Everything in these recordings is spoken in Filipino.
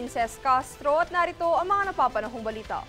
Princess Castro at narito ang mga napapanahong balita.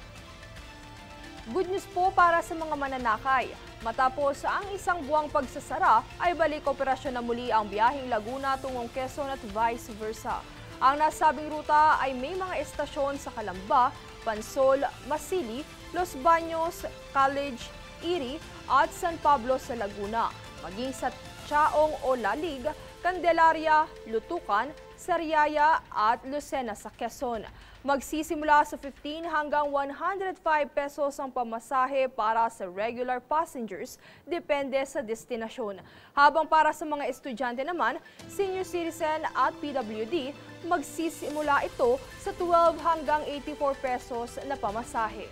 Good news po para sa mga mananakay. Matapos ang isang buwang pagsasara ay balik operasyon na muli ang biyaheng Laguna tungong Quezon at vice versa. Ang nasabing ruta ay may mga estasyon sa Calamba, Pansol, Masili, Los Baños, College, Iri at San Pablo sa Laguna, maging sa Chaong o Lalig, Candelaria, Lutucan, Sariaya at Lucena sa Quezon. Magsisimula sa 15 hanggang 105 pesos ang pamasahe para sa regular passengers, depende sa destinasyon. Habang para sa mga estudyante naman, senior citizen at PWD, magsisimula ito sa 12 hanggang 84 pesos na pamasahe.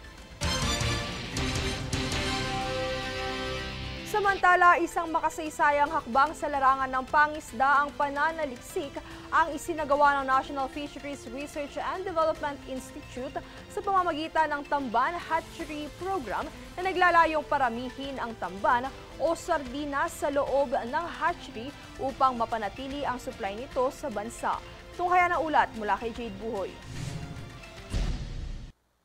Samantala, isang makasaysayang hakbang sa larangan ng pangisda ang pananaliksik ang isinagawa ng National Fisheries Research and Development Institute sa pamamagitan ng Tamban Hatchery Program na naglalayong paramihin ang tamban o sardinas sa loob ng hatchery upang mapanatili ang supply nito sa bansa. Tunghayan ang ulat mula kay Jade Buhoy.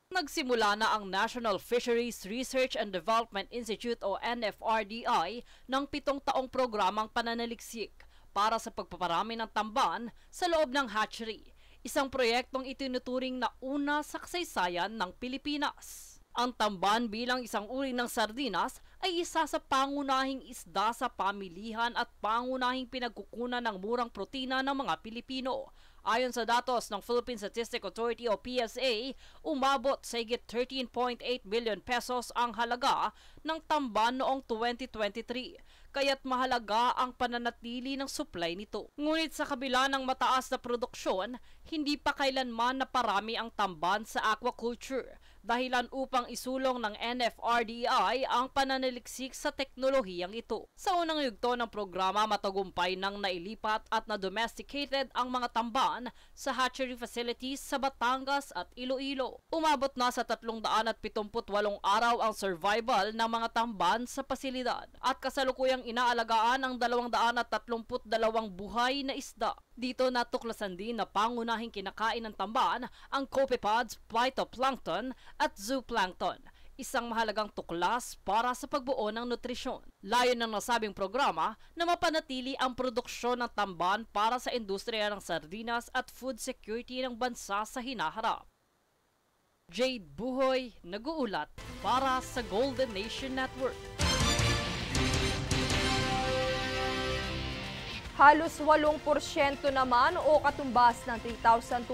Nagsimula na ang National Fisheries Research and Development Institute o NFRDI ng 7 taong programang pananaliksik para sa pagpaparami ng tamban sa loob ng hatchery, isang proyektong itinuturing na una sa kasaysayan ng Pilipinas. Ang tamban bilang isang uri ng sardinas ay isa sa pangunahing isda sa pamilihan at pangunahing pinagkukunan ng murang protina ng mga Pilipino. Ayon sa datos ng Philippine Statistics Authority o PSA, umabot sa higit 13.8 billion pesos ang halaga ng tamban noong 2023, kaya't mahalaga ang pananatili ng supply nito. Ngunit sa kabila ng mataas na produksyon, hindi pa kailanman naparami ang tamban sa aquaculture, dahilan upang isulong ng NFRDI ang pananaliksik sa teknolohiyang ito. Sa unang yugto ng programa, matagumpay nang nailipat at na-domesticated ang mga tamban sa hatchery facilities sa Batangas at Iloilo. Umabot na sa 378 araw ang survival ng mga tamban sa pasilidad at kasalukuyang inaalagaan ang 232 buhay na isda. Dito natuklasan din na pangunahing kinakain ng tamban ang copepods, phytoplankton at zooplankton, isang mahalagang tuklas para sa pagbuo ng nutrisyon. Layon ng nasabing programa na mapanatili ang produksyon ng tamban para sa industriya ng sardinas at food security ng bansa sa hinaharap. Jade Buhoy, nag-uulat para sa Golden Nation Network. Halos 8% naman o katumbas ng 3,283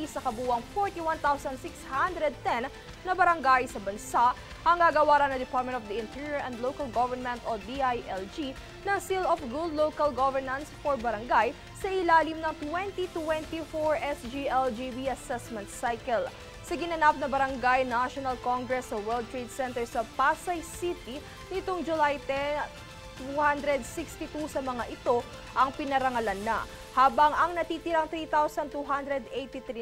sa kabuuang 41,610 na barangay sa bansa ang gagawaran ng Department of the Interior and Local Government o DILG ng Seal of Good Local Governance for Barangay sa ilalim ng 2024 SGLGB Assessment Cycle. Sa ginanap na Barangay National Congress sa World Trade Center sa Pasay City nitong July 10, 262 sa mga ito ang pinarangalan na, habang ang natitirang 3,283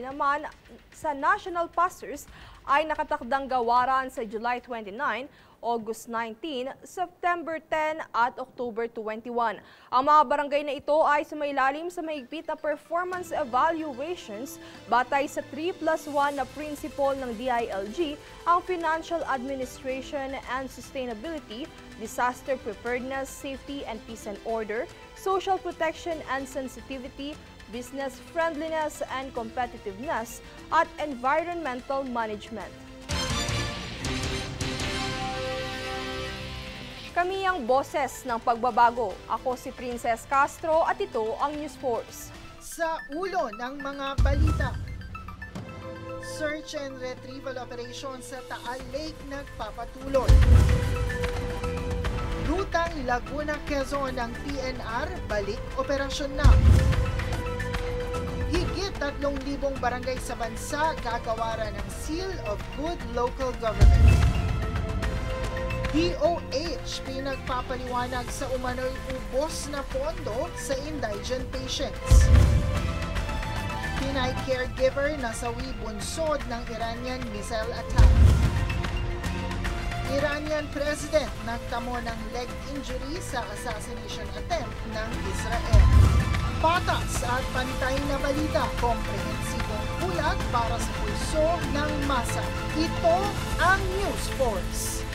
naman sa National Pastors ay nakatakdang gawaran sa July 29, August 19, September 10 at October 21. Ang mga barangay na ito ay sumailalim sa mahigpit na performance evaluations batay sa 3+1 na principle ng DILG, ang Financial Administration and Sustainability, Disaster Preparedness, Safety and Peace and Order, Social Protection and Sensitivity, Business Friendliness and Competitiveness, at Environmental Management. Kami ang boses ng pagbabago. Ako si Princess Castro at ito ang News Force. Sa ulo ng mga balita, search and retrieval operation sa Taal Lake nagpapatuloy. Rutang Laguna, Quezon ng PNR, balik operasyon na. Higit 3,000 barangay sa bansa gagawaran ng Seal of Good Local Government. DOH pinagpapaliwanag sa umano'y ubos na pondo sa indigent patients. Pinay caregiver nasawi bunsod ng Iranian missile attack. Iranian President nagtamo ng leg injury sa assassination attempt ng Israel. Patas at pantay na balita, komprehensibong ulat para sa pulso ng masa. Ito ang News Force.